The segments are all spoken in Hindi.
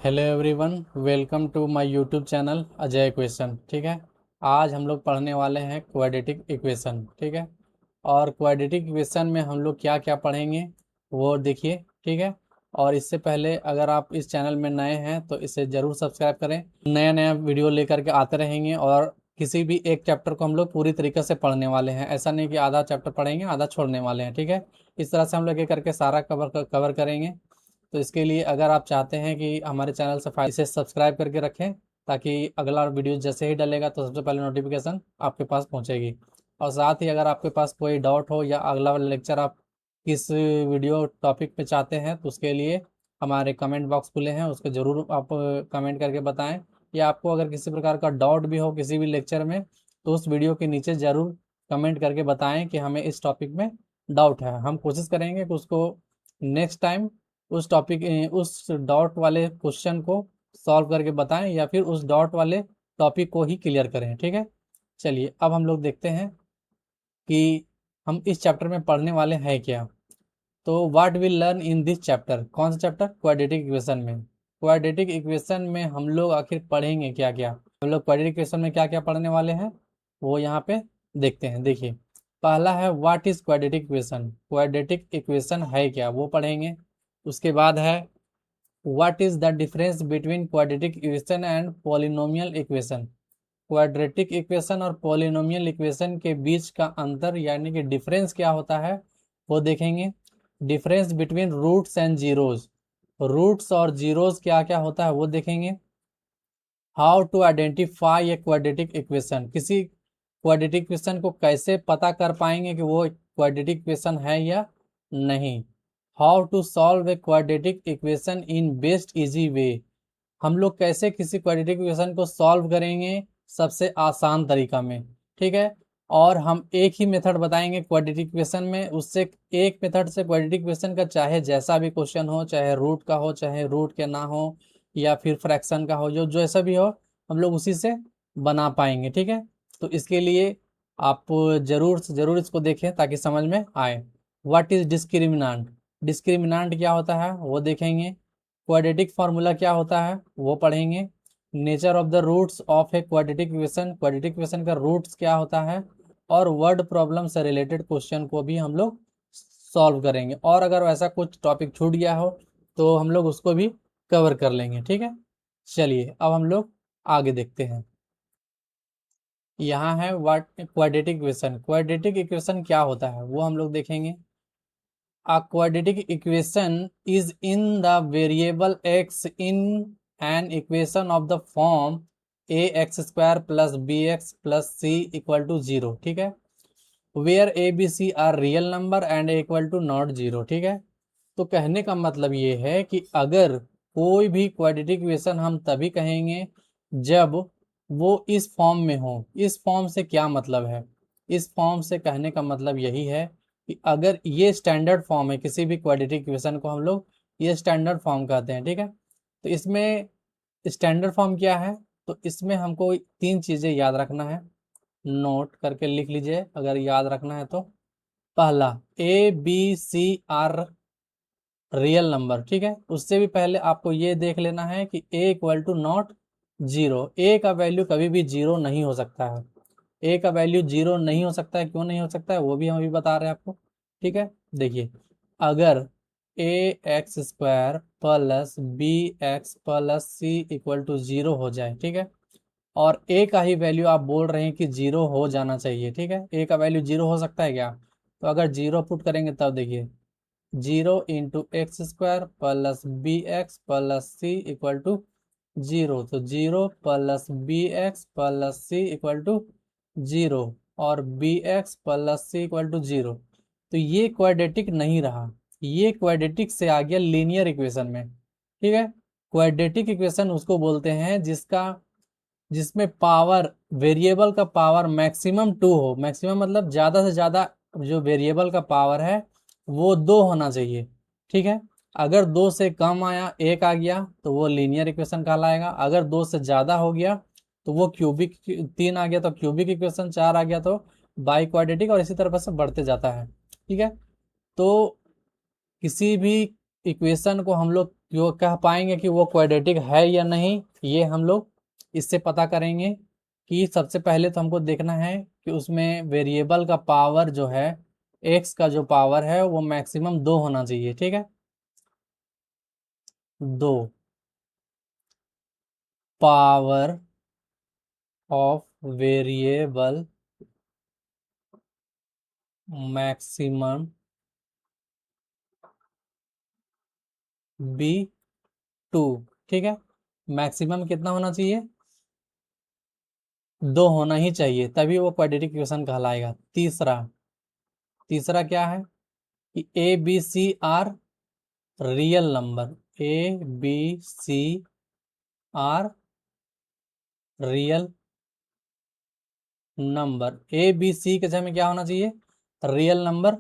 Hello everyone, welcome to my YouTube channel Ajay equation. ठीक है, आज हम लोग पढ़ने वाले हैं क्वाड्रेटिक इक्वेशन। ठीक है, और क्वाड्रेटिक इक्वेशन में हम लोग क्या क्या पढ़ेंगे वो देखिए। ठीक है, और इससे पहले अगर आप इस चैनल में नए हैं तो इसे ज़रूर सब्सक्राइब करें। नया नया वीडियो लेकर के आते रहेंगे और किसी भी एक चैप्टर को हम लोग पूरी तरीके से पढ़ने वाले हैं। ऐसा नहीं कि आधा चैप्टर पढ़ेंगे आधा छोड़ने वाले हैं। ठीक है, इस तरह से हम लोग ये करके सारा कवर करेंगे। तो इसके लिए अगर आप चाहते हैं कि हमारे चैनल से फायदा, इसे सब्सक्राइब करके रखें ताकि अगला वीडियो जैसे ही डलेगा तो सबसे पहले नोटिफिकेशन आपके पास पहुंचेगी। और साथ ही अगर आपके पास कोई डाउट हो या अगला वाला लेक्चर आप किस वीडियो टॉपिक पे चाहते हैं तो उसके लिए हमारे कमेंट बॉक्स खुले हैं, उसको ज़रूर आप कमेंट करके बताएं। या आपको अगर किसी प्रकार का डाउट भी हो किसी भी लेक्चर में तो उस वीडियो के नीचे ज़रूर कमेंट करके बताएं कि हमें इस टॉपिक में डाउट है। हम कोशिश करेंगे कि उसको नेक्स्ट टाइम उस डॉट वाले क्वेश्चन को सॉल्व करके बताएं या फिर उस डॉट वाले टॉपिक को ही क्लियर करें। ठीक है, चलिए अब हम लोग देखते हैं कि हम इस चैप्टर में पढ़ने वाले हैं क्या। तो what will learn in this chapter, कौन सा चैप्टर? क्वाड्रेटिक इक्वेशन में। क्वाड्रेटिक इक्वेशन में हम लोग आखिर पढ़ेंगे क्या क्या? हम लोग क्वाड्रेटिक इक्वेशन में क्या क्या पढ़ने वाले हैं वो यहाँ पे देखते हैं। देखिए, पहला है what is quadratic equation. Quadratic equation है क्या वो पढ़ेंगे। उसके बाद है what is the difference between quadratic equation and polynomial equation. Quadratic equation और पॉलिनोमियल इक्वेशन के बीच का अंतर यानी कि डिफरेंस क्या होता है वो देखेंगे। Difference between roots and zeros, roots और जीरोज क्या क्या होता है वो देखेंगे। How to identify a quadratic equation, किसी क्वाड्रेटिक इक्वेशन को कैसे पता कर पाएंगे कि वो क्वाड्रेटिक इक्वेशन है या नहीं। How to solve a quadratic equation in best easy way, हम लोग कैसे किसी क्वाड्रेटिक इक्वेशन को सॉल्व करेंगे सबसे आसान तरीका में। ठीक है, और हम एक ही मेथड बताएंगे क्वाड्रेटिक इक्वेशन में, उससे एक मेथड से क्वाड्रेटिक इक्वेशन का चाहे जैसा भी क्वेश्चन हो, चाहे रूट का हो चाहे रूट के ना हो या फिर फ्रैक्शन का हो, जो जैसा भी हो हम लोग उसी से बना पाएंगे। ठीक है, तो इसके लिए आप जरूर से जरूर इसको देखें ताकि समझ में आए। व्हाट इज डिस्क्रिमिनांट, डिस्क्रिमिनांट क्या होता है वो देखेंगे। क्वाड्रेटिक फार्मूला क्या होता है वो पढ़ेंगे। Nature of the roots of a quadratic equation, quadratic equation का रूट्स क्या होता है। और वर्ड प्रॉब्लम से रिलेटेड क्वेश्चन को भी हम लोग सॉल्व करेंगे। और अगर वैसा कुछ टॉपिक छूट गया हो तो हम लोग उसको भी कवर कर लेंगे। ठीक है, चलिए अब हम लोग आगे देखते हैं। यहाँ है what quadratic equation. Quadratic equation क्या होता है वो हम लोग देखेंगे। A quadratic equation is in the variable x in an equation of the form ax square plus bx plus c equal to 0। ठीक है, where a b c are real number and a equal to not 0। ठीक है, तो कहने का मतलब ये है कि अगर कोई भी क्वाड्रेटिक इक्वेशन हम तभी कहेंगे जब वो इस फॉर्म में हो। इस फॉर्म से क्या मतलब है? इस फॉर्म से कहने का मतलब यही है कि अगर ये स्टैंडर्ड फॉर्म है किसी भी क्वाड्रेटिक इक्वेशन को हम लोग ये स्टैंडर्ड फॉर्म कहते हैं। ठीक है, तो इसमें स्टैंडर्ड फॉर्म क्या है, तो इसमें हमको तीन चीज़ें याद रखना है। नोट करके लिख लीजिए अगर याद रखना है तो। पहला, A B C are real number. ठीक है, उससे भी पहले आपको ये देख लेना है कि ए इक्वल टू नॉट जीरो, ए का वैल्यू कभी भी जीरो नहीं हो सकता है। ए का वैल्यू जीरो नहीं हो सकता है, क्यों नहीं हो सकता है वो भी हम अभी बता रहे हैं आपको। ठीक है, देखिए, अगर A x square plus B x plus C equal to zero हो जाए, ठीक है, और ए का ही वैल्यू आप बोल रहे हैं कि जीरो हो जाना चाहिए। ठीक है, ए का वैल्यू जीरो हो सकता है क्या? तो अगर जीरो पुट करेंगे तब देखिए, zero into x square plus B x plus C equal to zero, तो zero plus B x plus C equal to zero और B x plus C equal to zero. तो ये क्वाड्रेटिक नहीं रहा, ये क्वाड्रेटिक से आ गया लीनियर इक्वेशन में। ठीक है, क्वाड्रेटिक इक्वेशन उसको बोलते हैं जिसमें पावर, वेरिएबल का पावर मैक्सिमम टू हो। मैक्सिमम मतलब ज़्यादा से ज़्यादा जो वेरिएबल का पावर है वो दो होना चाहिए। ठीक है, अगर दो से कम आया, एक आ गया तो वो लीनियर इक्वेशन कहलाएगा। अगर दो से ज़्यादा हो गया तो वो क्यूबिक, तीन आ गया तो क्यूबिक इक्वेशन, चार आ गया तो बाई क्वाड्रेटिक, और इसी तरह से बढ़ते जाता है। ठीक है, तो किसी भी इक्वेशन को हम लोग कि वो कह पाएंगे कि वो क्वाड्रेटिक है या नहीं, ये हम लोग इससे पता करेंगे कि सबसे पहले तो हमको देखना है कि उसमें वेरिएबल का पावर जो है, एक्स का जो पावर है वो मैक्सिमम 2 होना चाहिए। ठीक है, 2 power of variable maximum be 2। ठीक है, मैक्सिमम कितना होना चाहिए? 2 होना ही चाहिए, तभी वो क्वाड्रेटिक इक्वेशन कहलाएगा। तीसरा तीसरा क्या है कि A B C are real number, A B C are real number, A B C के जगह में क्या होना चाहिए? रियल नंबर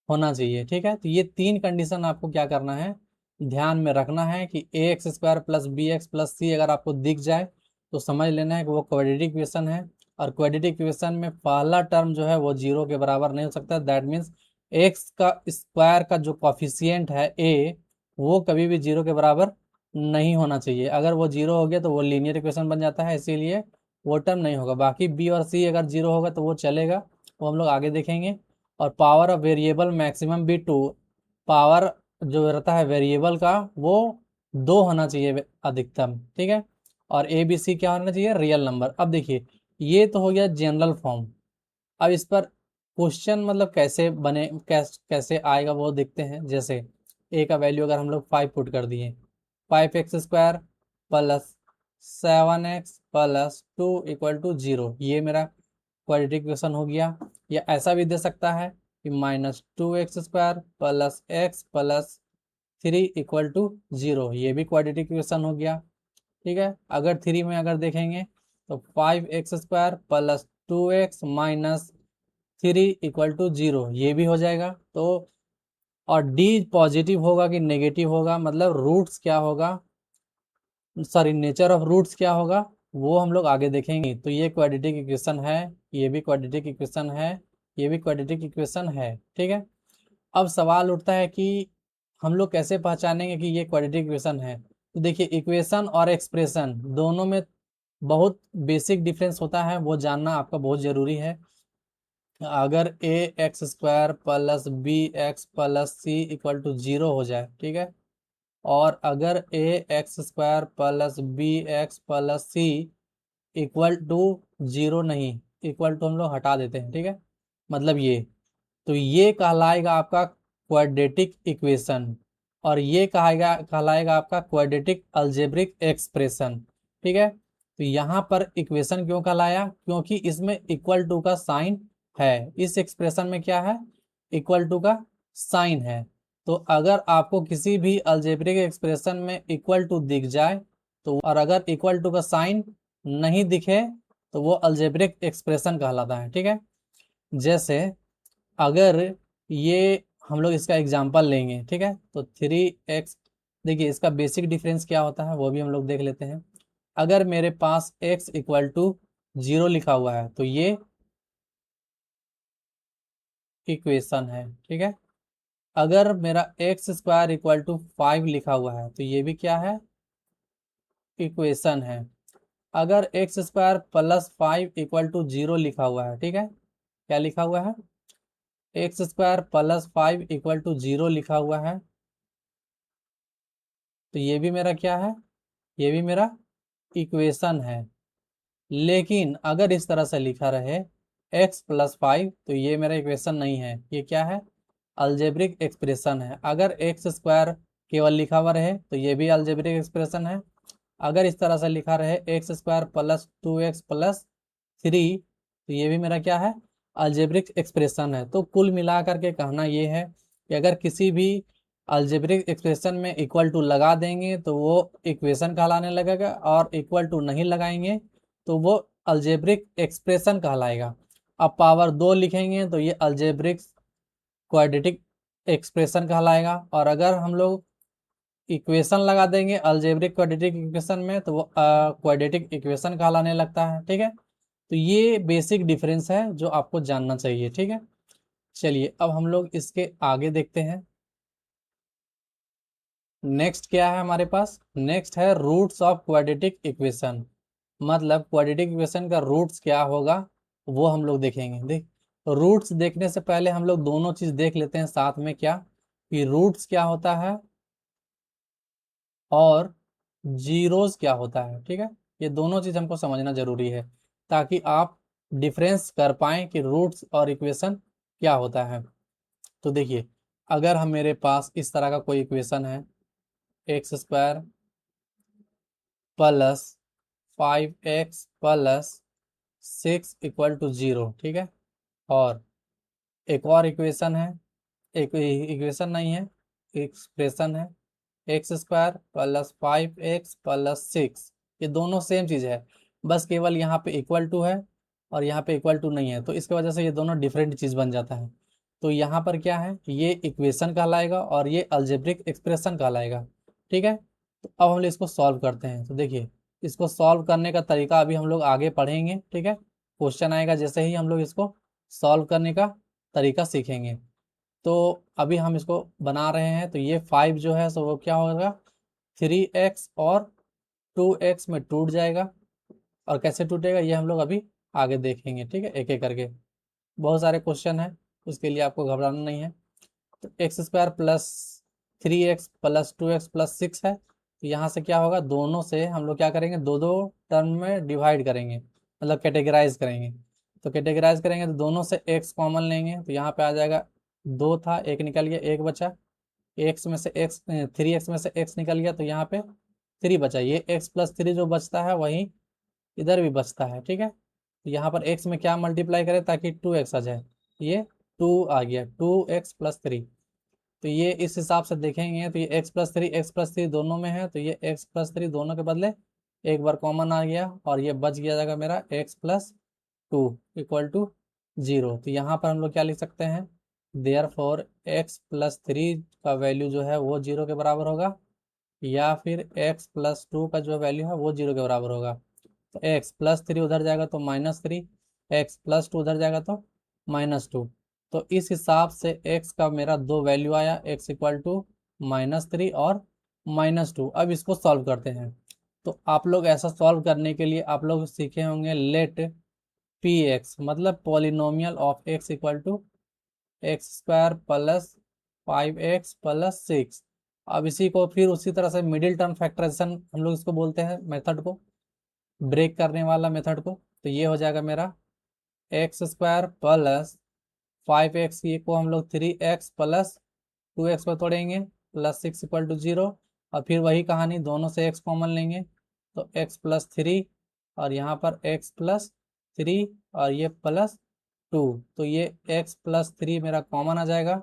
होना चाहिए। ठीक है, तो ये 3 कंडीशन आपको क्या करना है, ध्यान में रखना है कि A x square plus B x plus C अगर आपको दिख जाए तो समझ लेना है कि वो क्वाड्रेटिक इक्वेशन है। और क्वाड्रेटिक इक्वेशन में पहला टर्म जो है वो 0 के बराबर नहीं हो सकता। दैट मीन्स एक्स का स्क्वायर का जो कॉफिशियंट है ए, वो कभी भी 0 के बराबर नहीं होना चाहिए। अगर वो 0 हो गया तो वो लीनियर इक्वेशन बन जाता है, इसीलिए वो टर्म नहीं होगा। बाकी बी और सी अगर 0 होगा तो वो चलेगा, वो हम लोग आगे देखेंगे। और power of variable maximum be 2, power जो रहता है वेरिएबल का वो 2 होना चाहिए अधिकतम। ठीक है, और ए बी सी क्या होना चाहिए? Real number. अब देखिए, ये तो हो गया जनरल फॉर्म। अब इस पर क्वेश्चन मतलब कैसे बने, कैसे आएगा वो देखते हैं। जैसे ए का वैल्यू अगर हम लोग 5 पुट कर दिए, 5x² plus 7x plus 2 equal to 0, ये मेरा क्वाड्रेटिक इक्वेशन हो गया। या ऐसा भी दे सकता है कि -2x² plus x plus 3 equal to 0, ये भी क्वाड्रेटिक इक्वेशन हो गया। ठीक है, अगर 3 में अगर देखेंगे तो 5x² plus 2x minus 3 equal to 0, ये भी हो जाएगा। तो और डी पॉजिटिव होगा कि नेगेटिव होगा, मतलब रूट्स क्या होगा, सॉरी नेचर ऑफ रूट्स क्या होगा, वो हम लोग आगे देखेंगे। तो ये क्वाड्रेटिक इक्वेशन है, ये भी क्वाड्रेटिक इक्वेशन है, ये भी क्वाड्रेटिक इक्वेशन है। ठीक है, अब सवाल उठता है कि हम लोग कैसे पहचानेंगे कि ये क्वाड्रेटिक इक्वेशन है। तो देखिए, इक्वेशन और एक्सप्रेशन दोनों में बहुत बेसिक डिफरेंस होता है, वो जानना आपका बहुत ज़रूरी है। अगर A x square plus B x plus C equal to 0 हो जाए, ठीक है, और अगर A x square plus B x plus C equal to 0 नहीं, इक्वल टू हम लोग हटा देते हैं। ठीक है, मतलब ये, तो ये कहलाएगा आपका क्वाड्रेटिक इक्वेशन, और ये कहलाएगा आपका क्वाड्रेटिक अलजेब्रिक एक्सप्रेशन। ठीक है, तो यहाँ पर इक्वेशन क्यों कहलाया? क्योंकि इसमें इक्वल टू का साइन है। इस एक्सप्रेशन में क्या है? इक्वल टू का साइन है। तो अगर आपको किसी भी अलजेब्रिक एक्सप्रेशन में इक्वल टू दिख जाए तो, और अगर इक्वल टू का साइन नहीं दिखे तो वो अलजेब्रिक एक्सप्रेशन कहलाता है। ठीक है, जैसे अगर ये हम लोग इसका एग्जांपल लेंगे, ठीक है, तो 3x, देखिए इसका बेसिक डिफरेंस क्या होता है वो भी हम लोग देख लेते हैं। अगर मेरे पास x इक्वल टू 0 लिखा हुआ है तो ये इक्वेशन है। ठीक है, अगर मेरा एक्स स्क्वायर इक्वल टू 5 लिखा हुआ है तो ये भी क्या है? इक्वेशन है। अगर x square plus 5 equal to 0 लिखा हुआ है, ठीक है, क्या लिखा हुआ है? X square plus 5 equal to 0 लिखा हुआ है, तो ये भी मेरा क्या है? ये भी मेरा इक्वेशन है। लेकिन अगर इस तरह से लिखा रहे x प्लस 5, तो ये मेरा इक्वेशन नहीं है, ये क्या है? अलजेब्रिक एक्सप्रेशन है। अगर एक्स स्क्वायर केवल लिखा हुआ रहे तो ये भी अलजेब्रिक एक्सप्रेशन है। अगर इस तरह से लिखा रहे x square plus 2x plus 3, तो ये भी मेरा क्या है? अलजेब्रिक एक्सप्रेशन है। तो कुल मिलाकर के कहना ये है कि अगर किसी भी अलजेब्रिक एक्सप्रेशन में इक्वल टू लगा देंगे तो वो इक्वेशन कहलाने लगेगा, और इक्वल टू नहीं लगाएंगे तो वो अलजेब्रिक एक्सप्रेशन कहलाएगा। अब पावर 2 लिखेंगे तो ये अलजेब्रिक क्वाड्रेटिक एक्सप्रेशन कहलाएगा, और अगर हम लोग इक्वेशन लगा देंगे अलजेब्रिक क्वाड्रेटिक इक्वेशन में तो वो क्वाड्रेटिक इक्वेशन कहलाने लगता है। ठीक है, तो ये बेसिक डिफरेंस है जो आपको जानना चाहिए। ठीक है, चलिए अब हम लोग इसके आगे देखते हैं। नेक्स्ट क्या है हमारे पास, नेक्स्ट है रूट्स ऑफ क्वाड्रेटिक इक्वेशन। मतलब क्वाड्रेटिक इक्वेशन का रूट्स क्या होगा वो हम लोग देखेंगे। देख, रूट्स देखने से पहले हम लोग दोनों चीज देख लेते हैं साथ में, क्या कि रूट्स क्या होता है और जीरोस क्या होता है। ठीक है, ये दोनों चीज हमको समझना जरूरी है ताकि आप डिफरेंस कर पाएं कि रूट्स और इक्वेशन क्या होता है। तो देखिए, अगर हम मेरे पास इस तरह का कोई इक्वेशन है, x square plus 5x plus 6 equal to 0, ठीक है। और एक और इक्वेशन है, एक इक्वेशन नहीं है, एक्सप्रेशन है, x square plus 5x plus 6। ये दोनों सेम चीज़ है, बस केवल यहाँ पे इक्वल टू है और यहाँ पे इक्वल टू नहीं है, तो इसकी वजह से ये दोनों डिफरेंट चीज़ बन जाता है। तो यहाँ पर क्या है, ये इक्वेशन कहलाएगा और ये अलजेब्रिक एक्सप्रेशन कहलाएगा। ठीक है, तो अब हम लोग इसको सॉल्व करते हैं। तो देखिए, इसको सॉल्व करने का तरीका अभी हम लोग आगे पढ़ेंगे। ठीक है, क्वेश्चन आएगा जैसे ही हम लोग इसको सॉल्व करने का तरीका सीखेंगे। तो अभी हम इसको बना रहे हैं, तो ये 5 जो है सो वो क्या होगा, 3x और 2x में टूट जाएगा। और कैसे टूटेगा ये हम लोग अभी आगे देखेंगे। ठीक है, एक एक करके, बहुत सारे क्वेश्चन है, उसके लिए आपको घबराना नहीं है। तो x square plus 3x plus 2x plus 6 है, तो यहाँ से क्या होगा, दोनों से हम लोग क्या करेंगे, दो दो टर्म में डिवाइड करेंगे, मतलब कैटेगराइज करेंगे। तो कैटेगराइज करेंगे तो दोनों से x कॉमन लेंगे, तो यहाँ पे आ जाएगा, दो था एक निकल गया, एक बचा, एक्स में से एक्स 3x में से x निकल गया, तो यहाँ पे 3 बचा। ये x प्लस 3 जो बचता है वही इधर भी बचता है। ठीक है, तो यहाँ पर x में क्या मल्टीप्लाई करें ताकि 2x आ जाए, ये 2 आ गया, 2x प्लस 3। तो ये इस हिसाब से देखेंगे, तो ये x प्लस 3 दोनों में है, तो ये x प्लस 3 दोनों के बदले एक बार कॉमन आ गया और ये बच गया जाएगा मेरा x+2 इक्वल टू 0। तो यहाँ पर हम लोग क्या लिख सकते हैं, देयर फॉर x+3 का वैल्यू जो है वो 0 के बराबर होगा, या फिर x+2 का जो वैल्यू है वो 0 के बराबर होगा। तो x+3 उधर जाएगा तो -3, x+2 उधर जाएगा तो -2। तो इस हिसाब से x का मेरा दो वैल्यू आया, x इक्वल टू -3 और -2। अब इसको सॉल्व करते हैं। तो आप लोग ऐसा सॉल्व करने के लिए आप लोग सीखे होंगे लेट पी एक्स, मतलब polynomial of x equal to x square plus 5x plus 6। अब इसी को फिर उसी तरह से मिडिल टर्म फैक्टराइजेशन हम लोग इसको बोलते हैं, मेथड को, ब्रेक करने वाला मेथड को। तो ये हो जाएगा मेरा एक्स स्क्वायर प्लस 5x, ये को हम लोग 3x प्लस 2x पर तोड़ेंगे प्लस 6 इक्वल टू 0। और फिर वही कहानी, दोनों से x कॉमन लेंगे, तो x+3 और यहाँ पर x+3 और ये +2। तो ये x+3 मेरा कॉमन आ जाएगा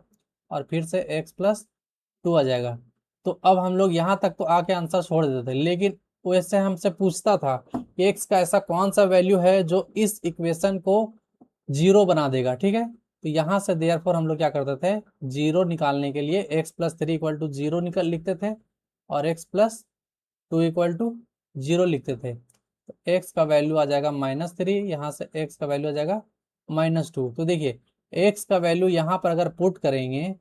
और फिर से x+2 आ जाएगा। तो अब हम लोग यहाँ तक तो आके आंसर छोड़ देते थे, लेकिन वैसे हमसे पूछता था कि x का ऐसा कौन सा वैल्यू है जो इस इक्वेशन को 0 बना देगा। ठीक है, तो यहाँ से देयरफॉर हम लोग क्या करते थे, 0 निकालने के लिए x+3 इक्वल टू 0 निकल लिखते थे और x+2 इक्वल टू 0 लिखते थे। तो x का वैल्यू आ जाएगा -3, यहाँ से x का वैल्यू आ जाएगा -2। तो देखिए, x का वैल्यू यहाँ पर अगर पुट करेंगे,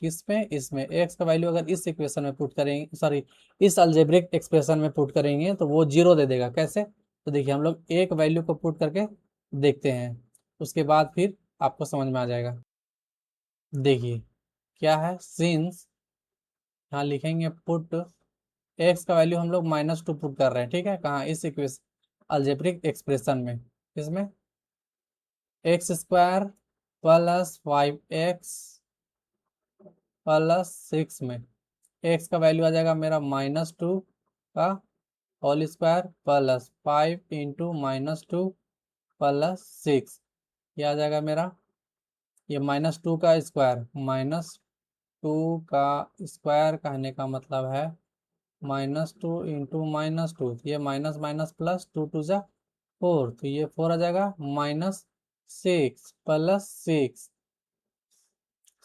किसमें, इसमें x का वैल्यू अगर इस इक्वेशन में पुट करेंगे, सॉरी इस अलजेब्रिक एक्सप्रेशन में पुट करेंगे तो वो 0 दे देगा। कैसे, तो देखिए हम लोग एक वैल्यू को पुट करके देखते हैं, उसके बाद फिर आपको समझ में आ जाएगा। देखिए क्या है, सिंस, यहाँ लिखेंगे पुट x का वैल्यू हम लोग -2 पुट कर रहे हैं। ठीक है, कहाँ, इस इक्वेशन अलजेब्रिक एक्सप्रेशन में, इसमें x square plus 5x plus 6 में x का वैल्यू आ जाएगा मेरा -2 का whole square plus 5 into -2 plus 6। ये आ जाएगा मेरा, ये -2 का स्क्वायर, -2 का स्क्वायर कहने का मतलब है -2 इंटू -2, ये माइनस माइनस प्लस 2 2 जा 4, तो ये 4 आ जाएगा, -6 प्लस 6,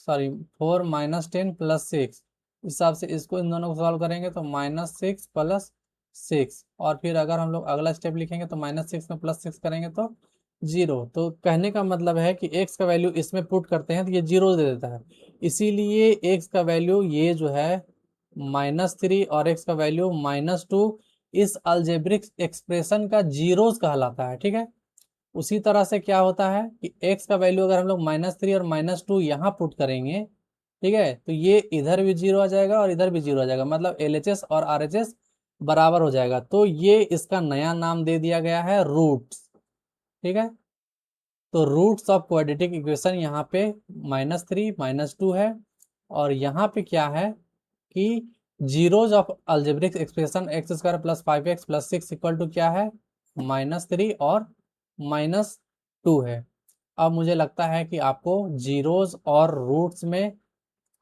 सॉरी 4 -10 प्लस 6। हिसाब से इसको इन दोनों को सॉल्व करेंगे तो -6 प्लस 6, और फिर अगर हम लोग अगला स्टेप लिखेंगे तो -6 में +6 करेंगे तो 0। तो कहने का मतलब है कि x का वैल्यू इसमें पुट करते हैं तो ये 0 दे देता है, इसीलिए x का वैल्यू ये जो है -3 और x का वैल्यू -2 इस अलजेब्रिक एक्सप्रेशन का जीरोस कहलाता है। ठीक है, उसी तरह से क्या होता है कि x का वैल्यू अगर हम लोग -3 और -2 यहाँ पुट करेंगे, ठीक है, तो ये इधर भी जीरो आ जाएगा और इधर भी जीरो आ जाएगा, मतलब LHS और RHS बराबर हो जाएगा। तो ये इसका नया नाम दे दिया गया है रूट्स। ठीक है, तो रूट्स ऑफ क्वाड्रेटिक इक्वेशन यहाँ पे -3 -2 है, और यहाँ पे क्या है कि zeros of algebraic expression x² + 5x + 6 equal to क्या है, -3 और -2 है। अब मुझे लगता है कि आपको जीरोज और रूट्स में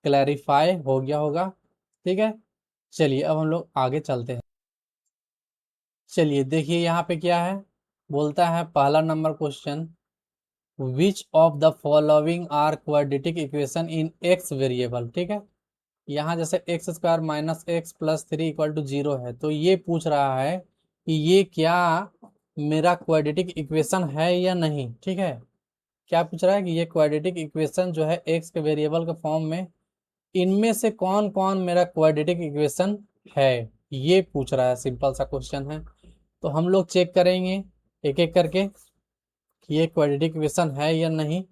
क्लैरिफाई हो गया होगा। ठीक है, चलिए अब हम लोग आगे चलते हैं। चलिए देखिए यहाँ पे क्या है, बोलता है पहला number question, which of the following are quadratic equation in x variable. ठीक है, यहाँ जैसे x² - x + 3 इक्वल टू 0 है, तो ये पूछ रहा है कि ये क्या मेरा क्वाड्रेटिक इक्वेशन है या नहीं। ठीक है, क्या पूछ रहा है कि ये क्वाड्रेटिक इक्वेशन जो है x के वेरिएबल के फॉर्म में, इनमें से कौन कौन मेरा क्वाड्रेटिक इक्वेशन है, ये पूछ रहा है। सिंपल सा क्वेश्चन है, तो हम लोग चेक करेंगे एक एक करके कि ये क्वाड्रेटिक इक्वेशन है या नहीं।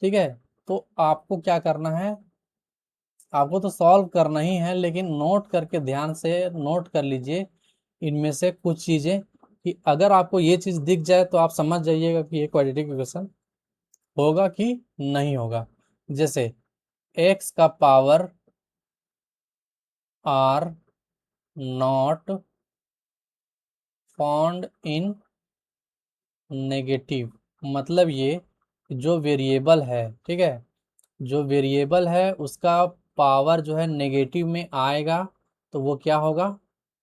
ठीक है, तो आपको क्या करना है, आपको तो सॉल्व करना ही है, लेकिन नोट करके ध्यान से नोट कर लीजिए इनमें से कुछ चीजें, कि अगर आपको ये चीज दिख जाए तो आप समझ जाइएगा कि ये क्वाड्रेटिक इक्वेशन होगा कि नहीं होगा। जैसे x का power are not found in negative, मतलब ये जो वेरिएबल है, ठीक है, जो वेरिएबल है उसका पावर जो है नेगेटिव में आएगा, तो वो क्या होगा,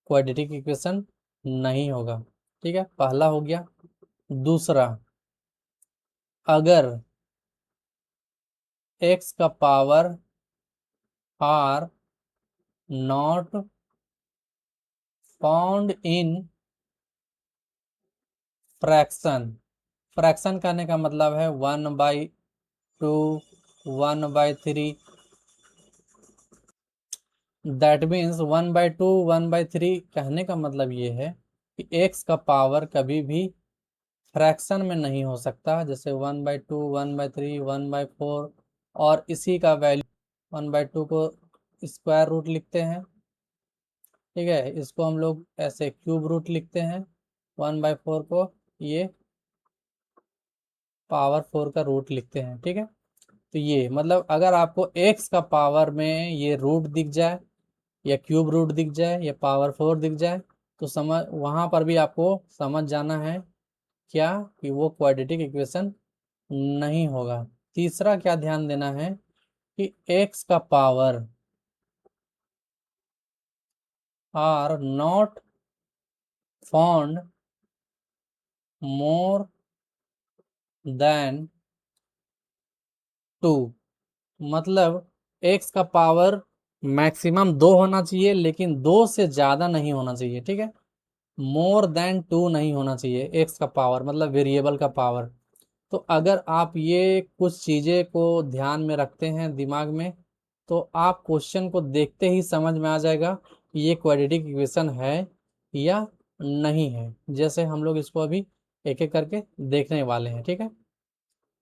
क्वाड्रेटिक इक्वेशन नहीं होगा। ठीक है, पहला हो गया। दूसरा, अगर x का power are not found in fraction, fraction करने का मतलब है 1/2 1/3, दैट मीन्स 1/2 1/3 कहने का मतलब ये है कि x का पावर कभी भी फ्रैक्शन में नहीं हो सकता। जैसे 1/2 1/3 1/4, और इसी का वैल्यू 1/2 को स्क्वायर रूट लिखते हैं। ठीक है, इसको हम लोग ऐसे क्यूब रूट लिखते हैं, 1/4 को ये पावर 4 का रूट लिखते हैं। ठीक है, तो ये मतलब अगर आपको x का पावर में ये रूट दिख जाए, या क्यूब रूट दिख जाए, या पावर 4 दिख जाए, तो समझ वहां पर भी आपको समझ जाना है क्या, कि वो क्वाड्रेटिक इक्वेशन नहीं होगा। तीसरा क्या ध्यान देना है कि x का power are not found more than 2, मतलब x का पावर मैक्सिमम 2 होना चाहिए, लेकिन 2 से ज्यादा नहीं होना चाहिए। ठीक है, मोर देन 2 नहीं होना चाहिए x का पावर, मतलब वेरिएबल का पावर। तो अगर आप ये कुछ चीजें को ध्यान में रखते हैं दिमाग में, तो आप क्वेश्चन को देखते ही समझ में आ जाएगा कि ये क्वाड्रेटिक इक्वेशन है या नहीं है। जैसे हम लोग इसको अभी एक एक करके देखने वाले हैं। ठीक है,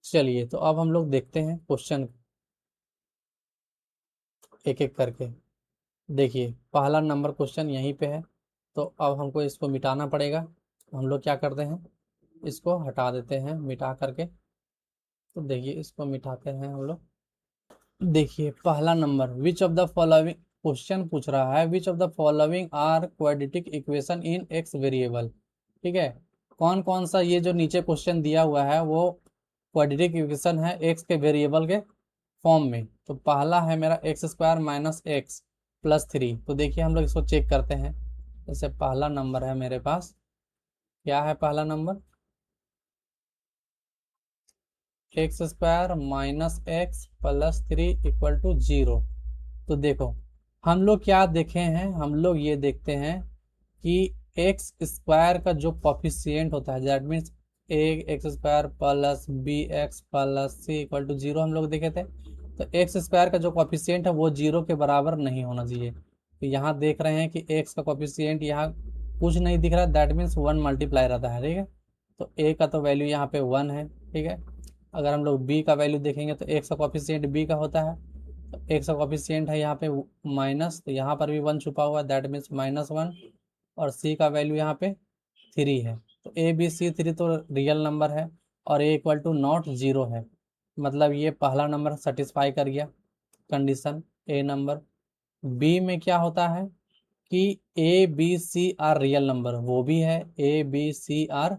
चलिए तो अब हम लोग देखते हैं क्वेश्चन एक एक करके। देखिए पहला नंबर क्वेश्चन यहीं पे है, तो अब हमको इसको मिटाना पड़ेगा। हम लोग क्या करते हैं, इसको हटा देते हैं मिटा करके। तो देखिए इसको मिटाते हैं हम लोग। देखिए पहला number, which of the following, question पूछ रहा है which of the following are quadratic equation in x variable. ठीक है, कौन कौन सा ये जो नीचे क्वेश्चन दिया हुआ है वो क्वाड्रेटिक इक्वेशन है एक्स के वेरिएबल के फॉर्म में। तो पहला है मेरा x² - x + 3। तो देखिए हम लोग इसको चेक करते हैं। जैसे पहला नंबर है मेरे पास, क्या है पहला number, x² - x + 3 equal to 0। तो देखो हम लोग क्या देखे हैं, हम लोग ये देखते हैं कि एक्स स्क्वायर का जो कॉफिशिएंट होता है, that means x² + bx + c equal to 0 हम लोग देखे थे। तो x स्क्वायर का जो कॉफिशिएंट है वो 0 के बराबर नहीं होना चाहिए। तो यहाँ देख रहे हैं कि एक्स का कोफिशिएंट यहाँ कुछ नहीं दिख रहा, दैट मीन्स 1 मल्टीप्लाई रहता है, ठीक है। तो ए का तो वैल्यू यहाँ पे 1 है, ठीक है। अगर हम लोग बी का वैल्यू देखेंगे तो एक्स का कोफिशिएंट बी का होता है, तो एक्स का कोफिशिएंट है यहाँ पे माइनस, तो यहाँ पर भी 1 छुपा हुआ है, दैट मीन्स -1। और सी का वैल्यू यहाँ पे 3 है। तो ए बी सी 3 तो रियल नंबर है, और ए इक्वल टू नॉट 0 है, मतलब ये पहला नंबर सेटिस्फाई कर गया कंडीशन ए नंबर। बी में क्या होता है कि A B C are real number, वो भी है, a B C are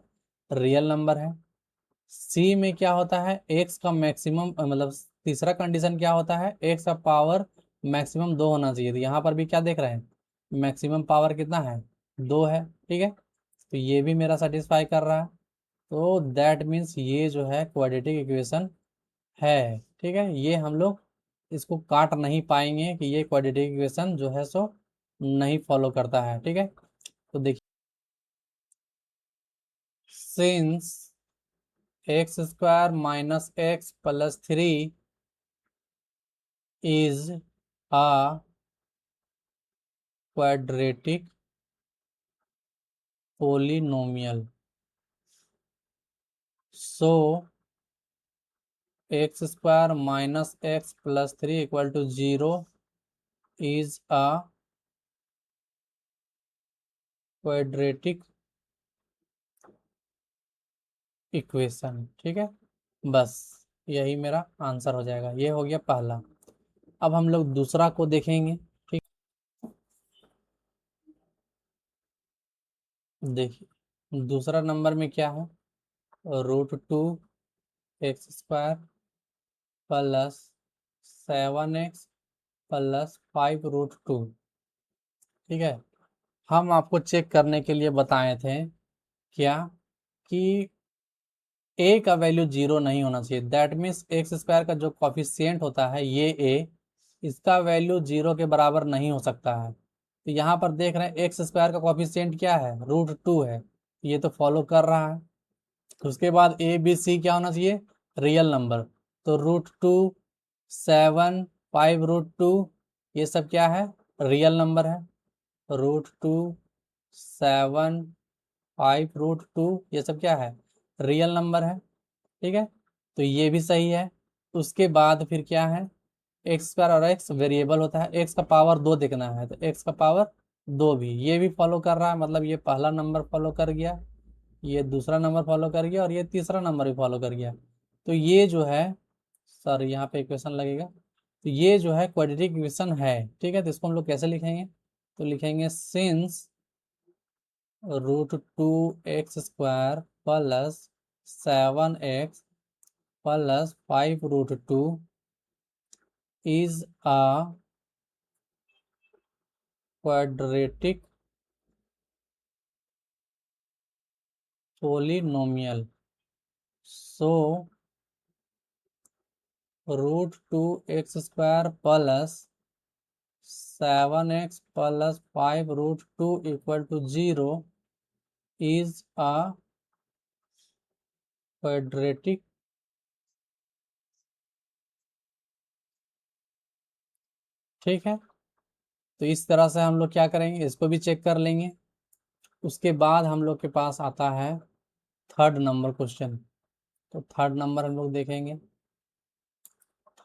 real number है। सी में क्या होता है, एक्स का मैक्सिमम मतलब तीसरा कंडीशन क्या होता है, एक्स का पावर मैक्सिमम 2 होना चाहिए। तो यहाँ पर भी क्या देख रहे हैं, मैक्सिमम पावर कितना है, 2 है, ठीक है। तो ये भी मेरा सेटिस्फाई कर रहा है, तो दैट मीन्स ये जो है क्वाड्रेटिक इक्वेशन है, ठीक है। ये हम लोग इसको काट नहीं पाएंगे कि ये क्वाड्रेटिक इक्वेशन जो है सो नहीं फॉलो करता है, ठीक है। तो देखिए, since x square minus x plus 3 is a quadratic polynomial, so x square minus x plus 3 equal to 0 is a quadratic equation, ठीक है। बस यही मेरा आंसर हो जाएगा, ये हो गया पहला। अब हम लोग दूसरा को देखेंगे, ठीक। देखिए दूसरा नंबर में क्या है, √2 x² प्लस 7x प्लस 5√2, ठीक है। हम आपको चेक करने के लिए बताए थे क्या कि ए का वैल्यू 0 नहीं होना चाहिए, दैट मीन्स एक्स स्क्वायर का जो कॉफिशिएंट होता है ये ए, इसका वैल्यू 0 के बराबर नहीं हो सकता है। तो यहाँ पर देख रहे हैं एक्स स्क्वायर का कॉफिशिएंट क्या है, √2 है, ये तो फॉलो कर रहा है। उसके बाद ए बी सी क्या होना चाहिए, रियल नंबर, तो √2 7 5√2 ये सब क्या है, रियल नंबर है। √2 7 5√2 ये सब क्या है, रियल नंबर है, ठीक है। तो ये भी सही है। उसके बाद फिर क्या है, एक्स स्क्वायर और एक्स वेरिएबल होता है, एक्स का पावर 2 देखना है, तो एक्स का पावर 2 भी ये भी फॉलो कर रहा है, मतलब ये पहला नंबर फॉलो कर गया, ये दूसरा नंबर फॉलो कर गया, और ये तीसरा नंबर भी फॉलो कर गया। तो ये जो है, सर यहाँ पे इक्वेशन लगेगा, तो ये जो है क्वाड्रेटिक इक्वेशन है, ठीक है। तो इसको हम लोग कैसे लिखेंगे, तो लिखेंगे since √2 x² plus 7x plus 5√2 is a quadratic polynomial, so √2 x² plus 7x plus 5√2 equal to 0 is a quadratic, ठीक है। तो इस तरह से हम लोग क्या करेंगे, इसको भी चेक कर लेंगे। उसके बाद हम लोग के पास आता है थर्ड नंबर क्वेश्चन। तो थर्ड नंबर हम लोग देखेंगे,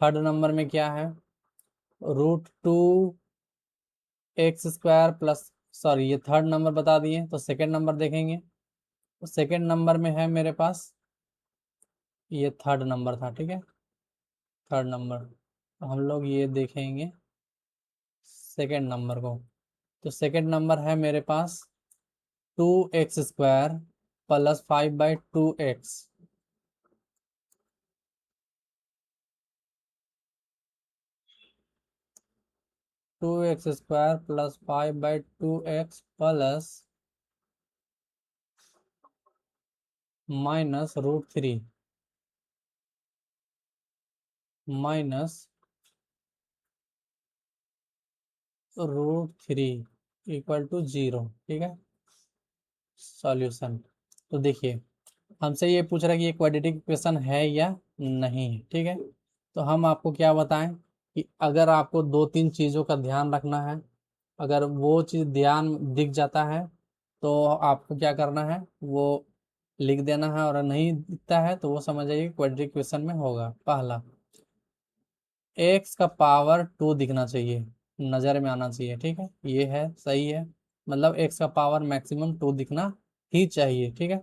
थर्ड नंबर में क्या है, √2 x² प्लस, सॉरी ये थर्ड नंबर बता दिए, तो सेकेंड नंबर देखेंगे। तो सेकेंड नंबर में है मेरे पास, ये थर्ड नंबर था, ठीक है, थर्ड नंबर। तो हम लोग ये देखेंगे सेकेंड नंबर को। तो सेकेंड नंबर है मेरे पास 2x² plus 5/2x, 2x² plus 5/2x plus -√3 minus √3 equal to 0, ठीक है। सॉल्यूशन, तो देखिए हमसे ये पूछ रहा है कि ये क्वाड्रेटिक इक्वेशन है या नहीं है, ठीक है। तो हम आपको क्या बताएं कि अगर आपको दो तीन चीज़ों का ध्यान रखना है, अगर वो चीज़ ध्यान दिख जाता है तो आपको क्या करना है, वो लिख देना है, और नहीं दिखता है तो वो समझ जाइए क्वाड्रेटिक इक्वेशन में होगा। पहला, एक्स का पावर 2 दिखना चाहिए, नज़र में आना चाहिए, ठीक है, ये है सही है, मतलब एक्स का पावर मैक्सिमम 2 दिखना ही चाहिए, ठीक है।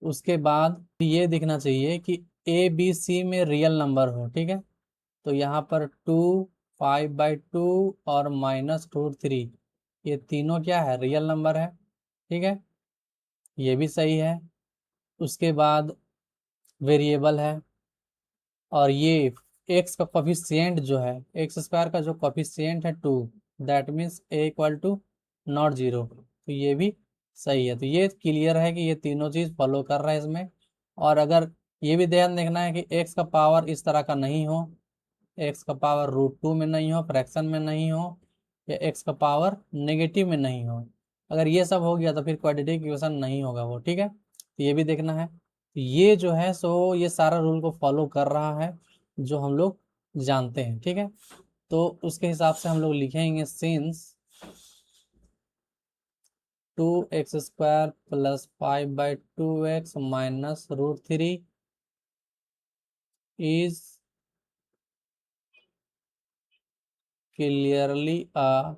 उसके बाद ये दिखना चाहिए कि ए बी सी में रियल नंबर हो, ठीक है। तो यहाँ पर 2, 5/2 और -√3, ये तीनों क्या है, रियल नंबर है, ठीक है, ये भी सही है। उसके बाद वेरिएबल है, और ये एक्स का कोफिशिएंट जो है, एक्स स्क्वायर का जो कोफिशिएंट है 2, that means a equal to not zero, तो ये भी सही है। तो ये क्लियर है कि ये तीनों चीज़ फॉलो कर रहा है इसमें। और अगर ये भी ध्यान देखना है कि एक्स का पावर इस तरह का नहीं हो, एक्स का पावर √2 में नहीं हो, फ्रैक्शन में नहीं हो, या एक्स का पावर नेगेटिव में नहीं हो। अगर ये सब हो गया तो फिर क्वाड्रेटिक इक्वेशन नहीं होगा वो, ठीक है, तो ये भी देखना है। तो ये जो है सो ये सारा रूल को फॉलो कर रहा है जो हम लोग जानते हैं, ठीक है। तो उसके हिसाब से हम लोग लिखेंगे since 2x² + 5/2x -√3 is clearly a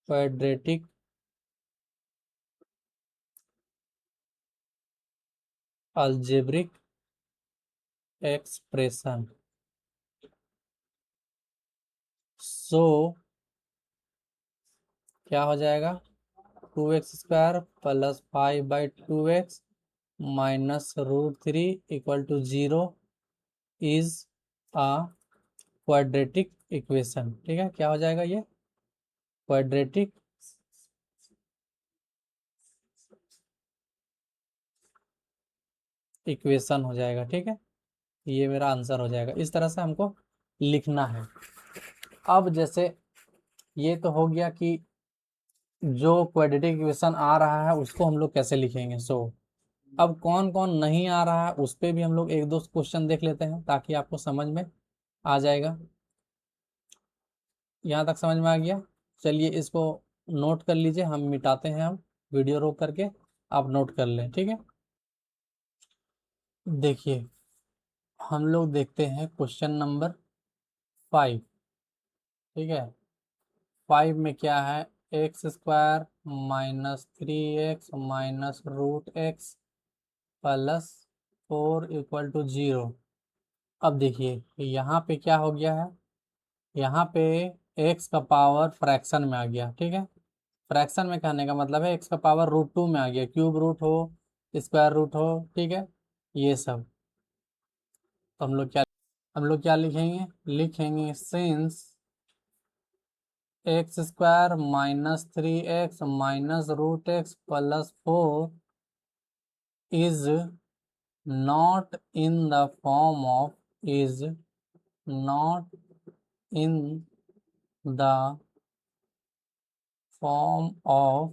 quadratic algebraic expression. So क्या हो जाएगा, 2x² + 5/2x -√3 = 0 is a quadratic equation, ठीक है। क्या हो जाएगा, ये क्वाड्रेटिक इक्वेशन हो जाएगा, ठीक है। ये मेरा आंसर हो जाएगा। इस तरह से हमको लिखना है। अब जैसे ये तो हो गया कि जो क्वाड्रेटिक इक्वेशन आ रहा है उसको हम लोग कैसे लिखेंगे। अब कौन कौन नहीं आ रहा है उस पर भी हम लोग एक दो क्वेश्चन देख लेते हैं ताकि आपको समझ में आ जाएगा। यहाँ तक समझ में आ गया, चलिए इसको नोट कर लीजिए, हम मिटाते हैं, हम वीडियो रोक करके आप नोट कर लें, ठीक है। देखिए हम लोग देखते हैं क्वेश्चन नंबर 5, ठीक है। 5 में क्या है, x² -3x -√x + 4 = 0। अब देखिए यहाँ पे क्या हो गया है, यहाँ पे x का पावर फ्रैक्शन में आ गया, ठीक है। फ्रैक्शन में कहने का मतलब है x का पावर √2 में आ गया, क्यूब रूट हो, स्क्वायर रूट हो, ठीक है, ये सब। तो हम लोग क्या लिखेंगे, since x² -3x -√x + 4 is not in the form of is not in the form of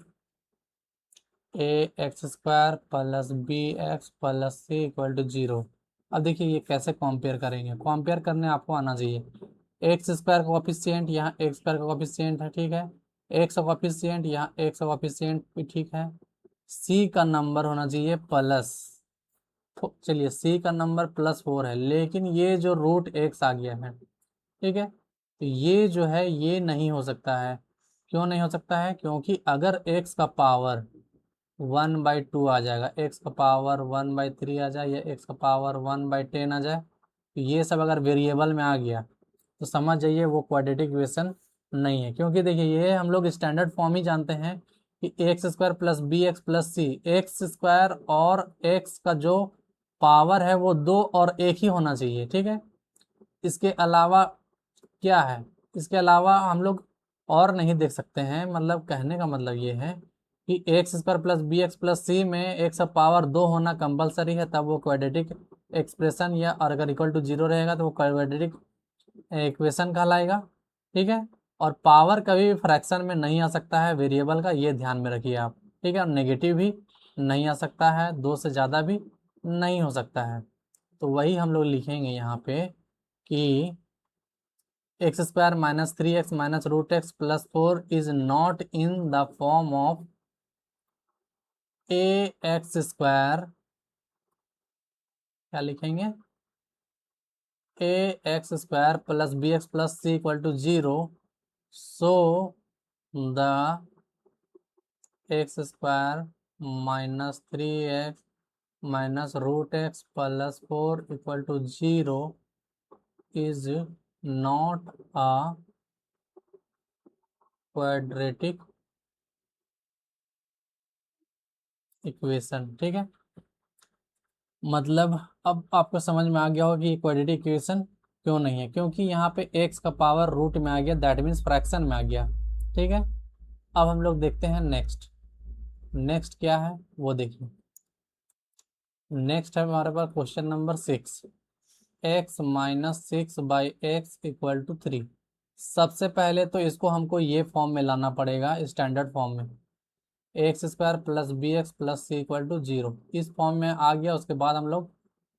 ax² + bx + c = 0। अब देखिए ये कैसे कंपेयर करेंगे, कंपेयर करने आपको आना चाहिए। x² का कोफिशिएंट यहाँ x² का कोफिशिएंट है, ठीक है, x का कोफिशिएंट यहाँ x का कोफिशिएंट भी ठीक है, c का नंबर होना चाहिए प्लस, चलिए c का नंबर +4 है, लेकिन ये जो √x आ गया है, ठीक है, तो ये जो है ये नहीं हो सकता है। क्यों नहीं हो सकता है, क्योंकि अगर x का पावर 1/2 आ जाएगा, x का पावर 1/3 आ जाए, या x का पावर 1/10 आ जाए, तो ये सब अगर वेरिएबल में आ गया तो समझ जाइए वो क्वाड्रेटिक इक्वेशन नहीं है। क्योंकि देखिए ये हम लोग स्टैंडर्ड फॉर्म ही जानते हैं कि x² + bx + c, x² और x का जो पावर है वो 2 और 1 ही होना चाहिए, ठीक है। इसके अलावा क्या है, इसके अलावा हम लोग और नहीं देख सकते हैं, मतलब कहने का मतलब ये है कि x² + bx + c में x का पावर 2 होना कंपलसरी है, तब वो क्वाड्रेटिक एक्सप्रेशन, या और अगर इक्वल टू 0 रहेगा तो वो क्वाड्रेटिक इक्वेशन कहलाएगा, ठीक है। और पावर कभी भी फ्रैक्शन में नहीं आ सकता है वेरिएबल का, ये ध्यान में रखिए आप, ठीक है। और नेगेटिव भी नहीं आ सकता है, 2 से ज़्यादा भी नहीं हो सकता है। तो वही हम लोग लिखेंगे यहाँ पे कि x square minus 3x minus root x plus 4 is not in the form of A x square, क्या लिखेंगे, A x square plus B x plus C equal to 0, so the x square minus 3x minus root x plus 4 equal to 0 is not a quadratic equation. ठीक है, मतलब अब आपको समझ में आ गया होगा कि ये क्वाड्रेटिक इक्वेशन क्यों नहीं है, क्योंकि यहाँ पे x का पावर रूट में आ गया, दैट मीन्स फ्रैक्शन में आ गया। ठीक है, अब हम लोग देखते हैं नेक्स्ट। नेक्स्ट क्या है वो देखिए। नेक्स्ट है हमारे पास question number 6, x minus 6/x equal to 3। सबसे पहले तो इसको हमको ये फॉर्म में लाना पड़ेगा, स्टैंडर्ड फॉर्म में, x square plus B x plus C equal to 0। इस फॉर्म में आ गया, उसके बाद हम लोग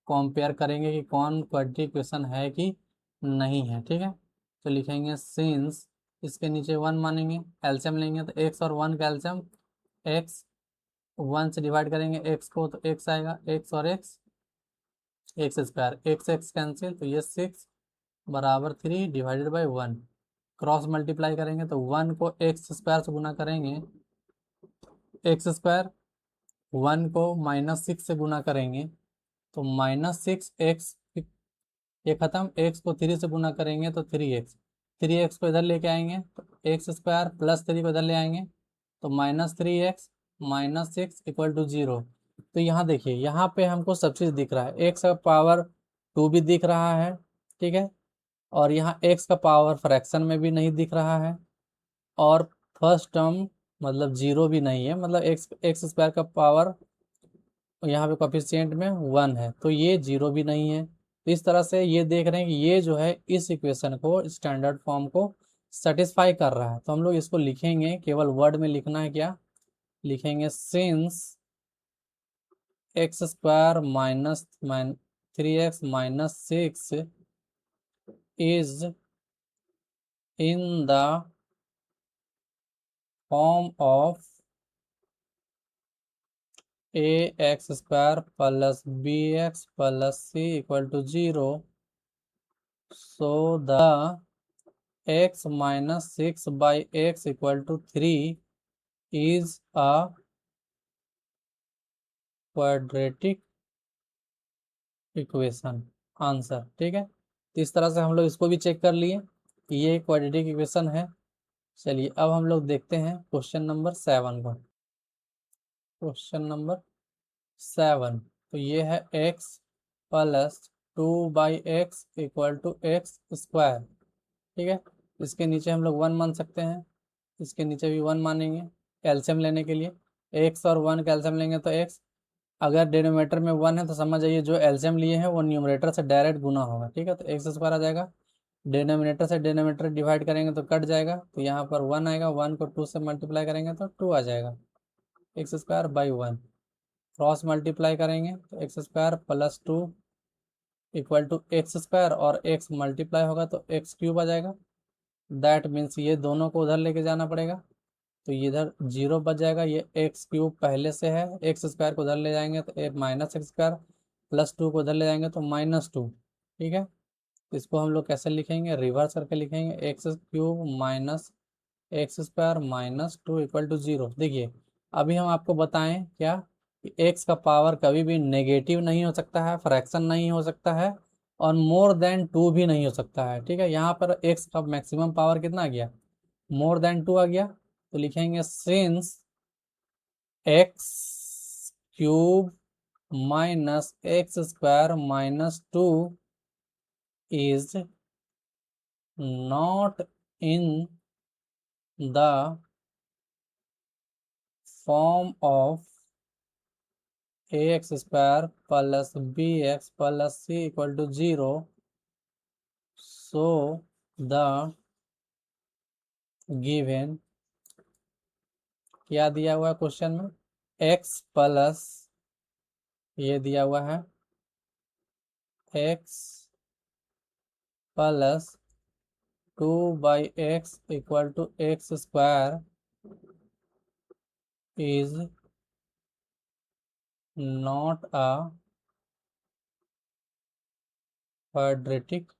कंपेयर करेंगे कि कौन क्वाड्रेटिक इक्वेशन है कि नहीं है। ठीक है, तो लिखेंगे सिंस, इसके नीचे 1 मानेंगे, एलसीएम लेंगे तो एक्स और 1 का एलसीएम, एक्स 1 से डिवाइड करेंगे एक्स को तो एक्स आएगा, एक्स और x, x square, x x cancel, तो ये 6 बराबर 3 डिवाइडेड बाई 1। क्रॉस मल्टीप्लाई करेंगे तो 1 को एक्स स्क्वायर से गुना करेंगे, एक्स स्क्वायर, 1 को -6 से गुना करेंगे तो -6x, ये खत्म, x को 3 से गुना करेंगे तो 3x, 3x को इधर लेके आएंगे तो एक्स स्क्वायर प्लस 3 को इधर ले आएंगे तो -3x माइनस 6 इक्वल टू 0। तो यहाँ देखिए, यहाँ पे हमको सब चीज़ दिख रहा है, एक्स का पावर 2 भी दिख रहा है। ठीक है, और यहाँ एक्स का पावर फ्रैक्शन में भी नहीं दिख रहा है, और फर्स्ट टर्म मतलब 0 भी नहीं है, मतलब एक्स एक्स स्क्वायर का पावर यहाँ पे कोफिशिएंट में 1 है, तो ये 0 भी नहीं है। तो इस तरह से ये देख रहे हैं कि ये जो है इस इक्वेशन को, स्टैंडर्ड फॉर्म को सेटिस्फाई कर रहा है। तो हम लोग इसको लिखेंगे, केवल वर्ड में लिखना है, क्या लिखेंगे, since x square minus 3x minus 6 is in the form of A x square plus B x plus C equal to 0, so the x minus 6/x equal to 3 is a quadratic equation answer. ठीक है, तो इस तरह से हम लोग इसको भी चेक कर लिए कि ये क्वाड्रेटिक इक्वेशन है। चलिए अब हम लोग देखते हैं क्वेश्चन नंबर 7 को। क्वेश्चन नंबर 7, तो ये है x plus 2/x equal to x square. ठीक है, इसके नीचे हम लोग 1 मान सकते हैं, इसके नीचे भी 1 मानेंगे एलसीएम लेने के लिए। एक्स और 1 का एलसीएम लेंगे तो एक्स, अगर डिनोमिनेटर में 1 है तो समझ जाइए जो एलसीएम लिए हैं वो न्यूमरेटर से डायरेक्ट गुना होगा। ठीक है, तो एक्स स्क्वायर आ जाएगा, डिनोमिनेटर से डिनोमिनेटर डिवाइड करेंगे तो कट जाएगा, तो यहाँ पर 1 आएगा, 1 को 2 से मल्टीप्लाई करेंगे तो 2 आ जाएगा, x square by 1। Cross multiply करेंगे तो x square plus 2 equal to x square, और एक्स मल्टीप्लाई होगा तो एक्स क्यूब आ जाएगा। दैट मीन्स ये दोनों को उधर लेके जाना पड़ेगा, तो ये इधर 0 बच जाएगा, ये एक्स क्यूब पहले से है, एक्स स्क्वायर को उधर ले जाएंगे तो एक माइनस एक्स स्क्वायर, प्लस 2 को उधर ले जाएंगे तो -2। ठीक है, इसको हम लोग कैसे लिखेंगे, रिवर्स करके लिखेंगे, x cube minus x square minus 2 equal to 0। देखिए अभी हम आपको बताएं क्या, कि एक्स का पावर कभी भी नेगेटिव नहीं हो सकता है, फ्रैक्शन नहीं हो सकता है, और मोर देन 2 भी नहीं हो सकता है। ठीक है, यहाँ पर एक्स का मैक्सिमम पावर कितना आ गया, मोर देन 2 आ गया, तो लिखेंगे since x cube minus x square minus 2 is not in the form of A x square plus B x plus C equal to 0, so the given, क्या दिया हुआ है क्वेश्चन में, एक्स प्लस, ये दिया हुआ है x plus 2/x equal to x square is not a quadratic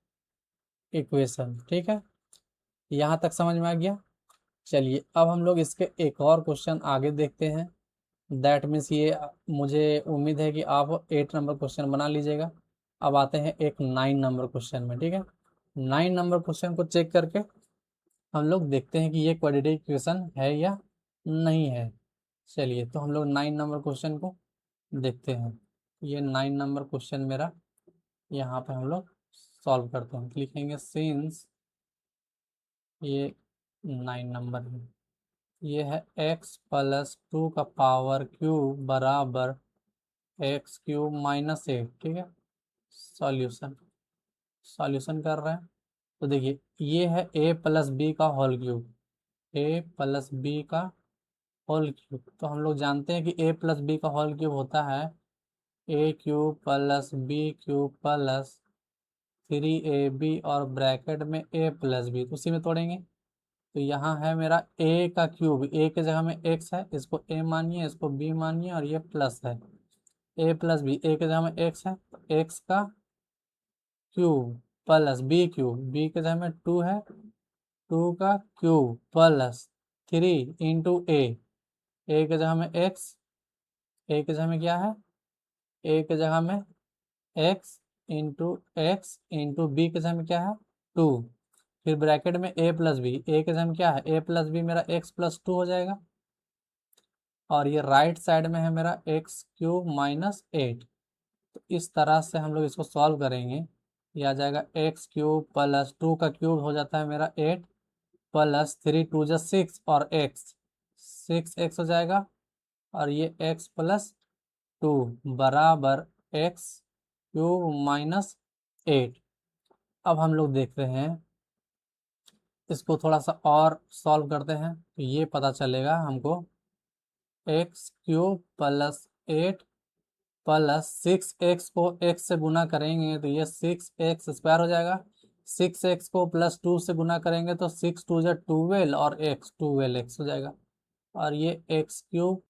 equation. ठीक है, यहाँ तक समझ में आ गया। चलिए अब हम लोग इसके एक और क्वेश्चन आगे देखते हैं। दैट मीन्स ये मुझे उम्मीद है कि आप 8 नंबर क्वेश्चन बना लीजिएगा। अब आते हैं एक 9 नंबर क्वेश्चन में। ठीक है, 9 नंबर क्वेश्चन को चेक करके हम लोग देखते हैं कि ये क्वाड्रेटिक इक्वेशन है या नहीं है। चलिए तो हम लोग 9 नंबर क्वेश्चन को देखते हैं। ये 9 नंबर क्वेश्चन मेरा यहाँ पे हम लोग सॉल्व करते हैं। लिखेंगे सिंस, ये 9 नंबर है, ये है x प्लस 2 का पावर क्यूब बराबर एक्स क्यूब माइनस 8। ठीक है, सॉल्यूशन सॉल्यूशन कर रहे हैं। तो देखिए ये है a प्लस बी का whole cube, a plus b का होल क्यूब। तो हम लोग जानते हैं कि a प्लस बी का होल क्यूब होता है a cube plus b cube plus 3ab और ब्रैकेट में a प्लस बी, तो उसी में तोड़ेंगे। तो यहाँ है मेरा a का क्यूब, a के जगह में x है, इसको a मानिए, इसको b मानिए, और ये प्लस है a प्लस बी, a के जगह में x है तो x का cube plus b cube, b के जगह में 2 है, 2 का क्यूब प्लस 3 इंटू a के जगह में x, a के जगह में क्या है, a के जगह में x इंटू b के जगह में क्या है 2, फिर ब्रैकेट में a प्लस बी, a के जगह में क्या है a प्लस बी, मेरा x प्लस 2 हो जाएगा। और ये राइट साइड में है मेरा एक्स क्यूब माइनस 8। तो इस तरह से हम लोग इसको सॉल्व करेंगे। ये आ जाएगा एक्स क्यूब प्लस 2 का क्यूब हो जाता है मेरा 8 प्लस 3 2 जा 6 और एक्स 6x हो जाएगा, और ये x प्लस 2 बराबर एक्स क्यूब माइनस 8। अब हम लोग देख रहे हैं इसको थोड़ा सा और सॉल्व करते हैं, तो ये पता चलेगा हमको x cube plus 8 plus 6x को x से गुना करेंगे तो ये 6x स्क्वायर हो जाएगा। 6x को प्लस 2 से गुना करेंगे तो 6 2 जा 12 और x 12x हो जाएगा, और ये x क्यूब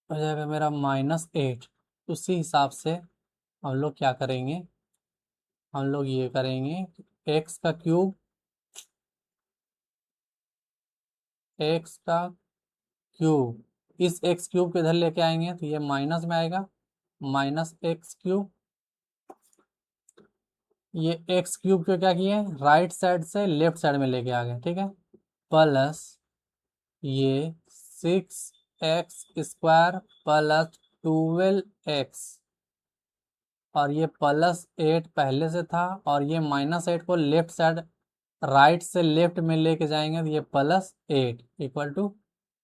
हो जाएगा मेरा माइनस 8। उसी हिसाब से हम लोग क्या करेंगे, हम लोग ये करेंगे x का क्यूब, x का क्यूब इस x क्यूब को इधर लेके आएंगे तो ये माइनस में आएगा, माइनस एक्स क्यूब। ये एक्स क्यूब को क्या किए, राइट साइड से लेफ्ट साइड में लेके आ गए। ठीक है, प्लस ये 6x स्क्वायर प्लस 12x, और ये प्लस 8 पहले से था, और ये माइनस 8 को लेफ्ट साइड राइट से लेफ्ट में लेके जाएंगे तो ये प्लस 8 इक्वल टू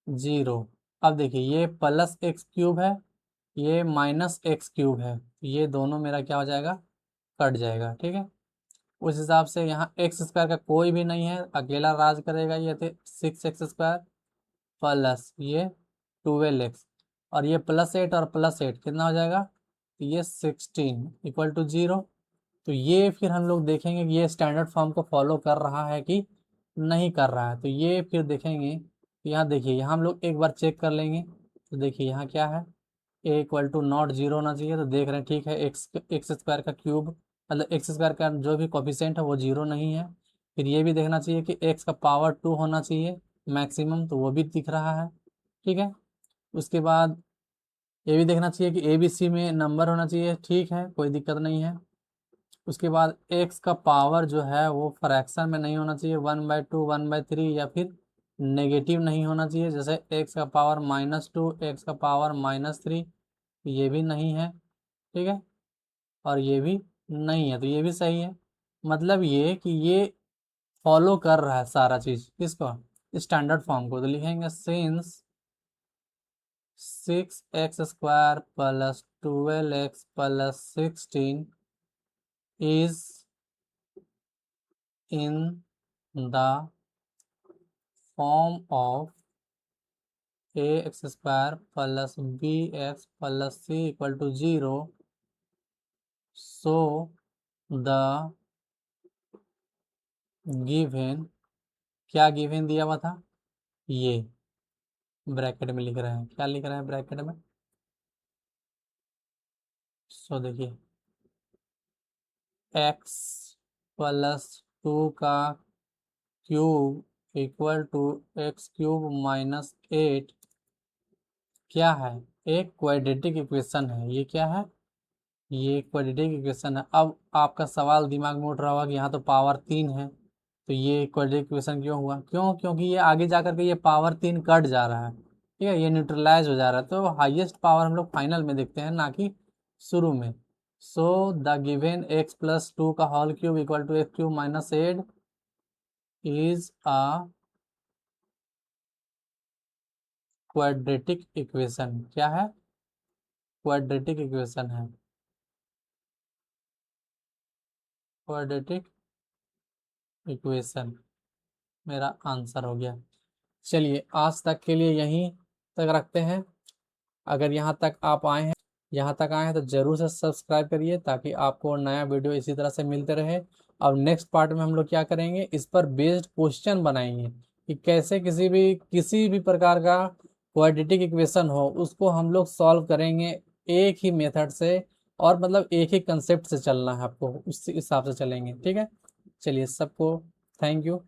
0। अब देखिए ये प्लस एक्स क्यूब है, ये माइनस एक्स क्यूब है, ये दोनों मेरा क्या हो जाएगा, कट जाएगा। ठीक है, उस हिसाब से यहाँ एक्स स्क्वायर का कोई भी नहीं है, अकेला राज करेगा। ये थे 6x स्क्वायर प्लस ये 12x, और ये प्लस 8 और प्लस 8 कितना हो जाएगा, तो ये 16 इक्वल टू 0। तो ये फिर हम लोग देखेंगे कि ये स्टैंडर्ड फॉर्म को फॉलो कर रहा है कि नहीं कर रहा है। तो ये फिर देखेंगे, यहाँ देखिए, यहाँ हम लोग एक बार चेक कर लेंगे। तो देखिए यहाँ क्या है, ए इक्वल टू नॉट 0 होना चाहिए। तो देख रहे हैं ठीक है, एक्स स्क्वायर का क्यूब मतलब एक्स स्क्वायर का जो भी कोफिशिएंट है वो 0 नहीं है। फिर ये भी देखना चाहिए कि एक्स का पावर 2 होना चाहिए मैक्सिमम, तो वो भी दिख रहा है। ठीक है, उसके बाद ये भी देखना चाहिए कि ए बी सी में नंबर होना चाहिए। ठीक है, कोई दिक्कत नहीं है। उसके बाद एक्स का पावर जो है वो फ्रैक्शन में नहीं होना चाहिए, 1/2 1/3, या फिर नेगेटिव नहीं होना चाहिए, जैसे एक्स का पावर -2 एक्स का पावर -3, ये भी नहीं है। ठीक है, और ये भी नहीं है, तो ये भी सही है। मतलब ये कि ये फॉलो कर रहा है सारा चीज किसको, स्टैंडर्ड फॉर्म को। तो लिखेंगे since 6x square plus 12x plus 16 is in the form of ax square plus bx plus c equal to 0, so the given, क्या गिवन दिया हुआ था, ये ब्रैकेट में लिख रहे हैं, क्या लिख रहे हैं ब्रैकेट में। सो देखिए x प्लस 2 का cube equal to x cube minus 8 क्या है, एक क्वाड्रेटिक इक्वेशन है। ये क्या है, ये क्वाड्रेटिक इक्वेशन है। अब आपका सवाल दिमाग में उठ रहा होगा कि यहाँ तो पावर 3 है, तो ये क्वाड्रेटिक इक्वेशन क्यों हुआ, क्यों, क्योंकि ये आगे जा करके ये पावर 3 कट जा रहा है, ठीक है, ये न्यूट्रलाइज हो जा रहा है। तो हाईएस्ट पावर हम लोग फाइनल में देखते हैं, ना कि शुरू में। So the given x plus 2 का whole cube equal to x cube minus 8 is a quadratic equation. क्या है, क्वाड्रेटिक इक्वेशन है, क्वाड्रेटिक इक्वेशन मेरा आंसर हो गया। चलिए आज तक के लिए यहीं तक रखते हैं। अगर यहाँ तक आप आए हैं, यहाँ तक आए हैं तो जरूर से सब्सक्राइब करिए, ताकि आपको नया वीडियो इसी तरह से मिलते रहे। और नेक्स्ट पार्ट में हम लोग क्या करेंगे, इस पर बेस्ड क्वेश्चन बनाएंगे कि कैसे किसी भी प्रकार का क्वाड्रेटिक इक्वेशन हो उसको हम लोग सॉल्व करेंगे एक ही मेथड से, और मतलब एक ही कंसेप्ट से चलना है आपको, उस हिसाब से चलेंगे, ठीक है। चलिए सबको थैंक यू।